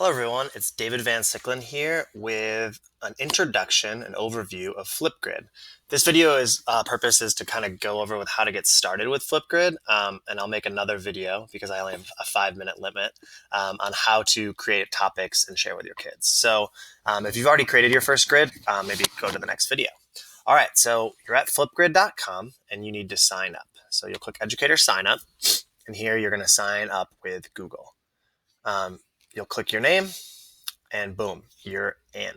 Hello everyone, it's David Van Sicklen here with an introduction and overview of FlipGrid. This video purpose is to kind of go over with how to get started with FlipGrid, and I'll make another video because I only have a 5-minute limit on how to create topics and share with your kids. So if you've already created your first grid, maybe go to the next video. All right, so you're at flipgrid.com and you need to sign up. So you'll click Educator Sign Up, and here you're going to sign up with Google. You'll click your name, and boom, you're in.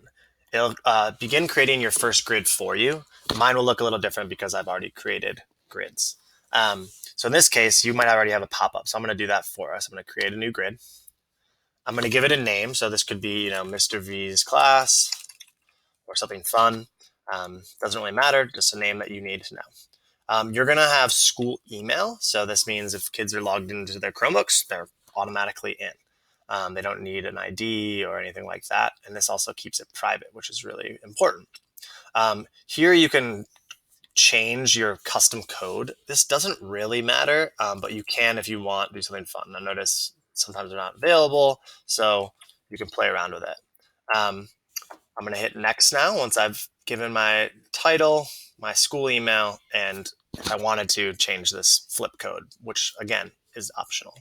It'll begin creating your first grid for you. Mine will look a little different because I've already created grids. So in this case, you might already have a pop-up. So I'm going to do that for us. I'm going to create a new grid. I'm going to give it a name. So this could be, Mr. V's class or something fun. Doesn't really matter, just a name that you need to know. You're going to have school email. So this means if kids are logged into their Chromebooks, they're automatically in. They don't need an ID or anything like that. And this also keeps it private, which is really important. Here you can change your custom code. This doesn't really matter, but you can, if you want, do something fun. Now notice sometimes they're not available, so you can play around with it. I'm going to hit next now once I've given my title, my school email, and if I wanted to change this flip code, which again is optional.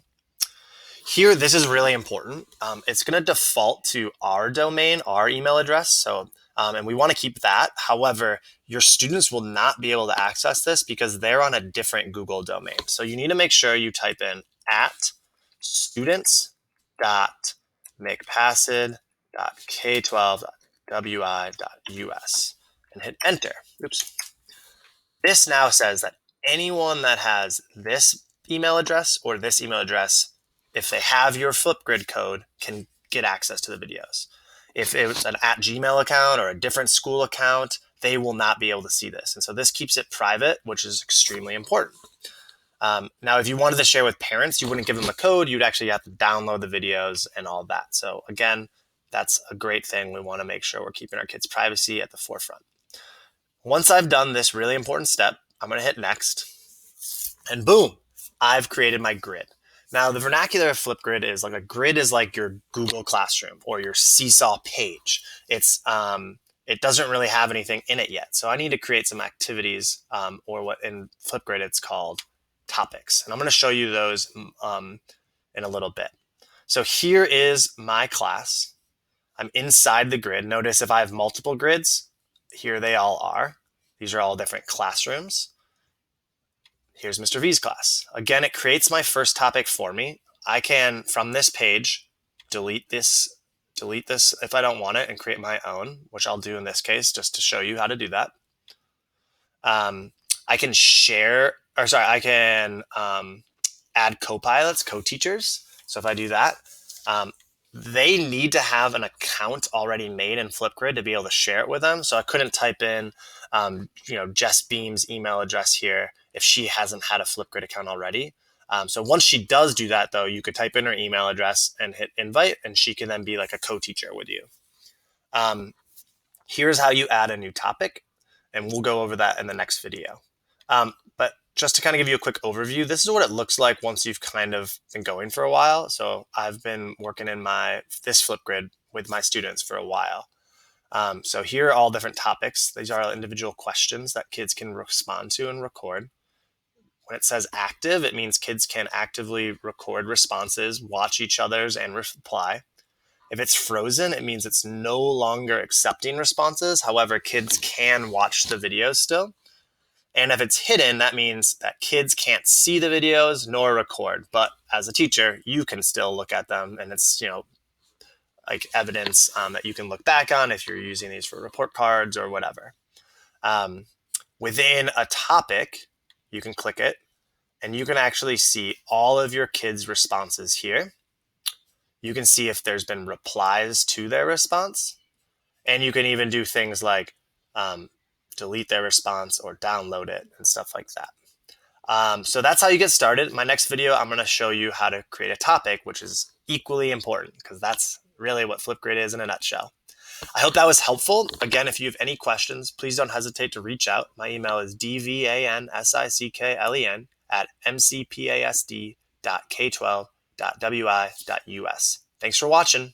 Here, this is really important. It's going to default to our domain, our email address. So, and we want to keep that. However, your students will not be able to access this because they're on a different Google domain. So you need to make sure you type in at students.mcpacid.k12.wi.us and hit enter. Oops. This now says that anyone that has this email address or this email address, if they have your FlipGrid code, can get access to the videos. If it's an @Gmail account or a different school account, they will not be able to see this. And so this keeps it private, which is extremely important. Now, if you wanted to share with parents, you wouldn't give them a code. You'd actually have to download the videos and all that. So again, that's a great thing. We want to make sure we're keeping our kids' privacy at the forefront. Once I've done this really important step, I'm going to hit next. And boom, I've created my grid. Now, the vernacular of FlipGrid is like a grid is like your Google Classroom or your Seesaw page. It doesn't really have anything in it yet. So I need to create some activities, or what in FlipGrid it's called topics. And I'm going to show you those in a little bit. So here is my class. I'm inside the grid. Notice if I have multiple grids, here they all are. These are all different classrooms. Here's Mr. V's class. Again, it creates my first topic for me. I can, from this page, delete this if I don't want it and create my own, which I'll do in this case just to show you how to do that. I can add co-pilots, co-teachers. So if I do that, they need to have an account already made in FlipGrid to be able to share it with them. So I couldn't type in, Jess Beam's email address here if she hasn't had a FlipGrid account already. So once she does do that, though, you could type in her email address and hit invite, and she can then be like a co-teacher with you. Here's how you add a new topic, and we'll go over that in the next video. But just to kind of give you a quick overview, this is what it looks like once you've kind of been going for a while. So I've been working in this FlipGrid with my students for a while. So here are all different topics. These are individual questions that kids can respond to and record. When it says active, it means kids can actively record responses, watch each other's, and reply. If it's frozen, it means it's no longer accepting responses. However, kids can watch the videos still. And if it's hidden, that means that kids can't see the videos nor record. But as a teacher, you can still look at them, and it's, like evidence that you can look back on if you're using these for report cards or whatever. Within a topic, you can click it, and you can actually see all of your kids' responses here. You can see if there's been replies to their response, and you can even do things like delete their response or download it and stuff like that. So that's how you get started. My next video, I'm going to show you how to create a topic, which is equally important because that's really what FlipGrid is in a nutshell. I hope that was helpful. Again, if you have any questions, please don't hesitate to reach out. My email is dvansicklen@mcpasd.k12.wi.us. Thanks for watching.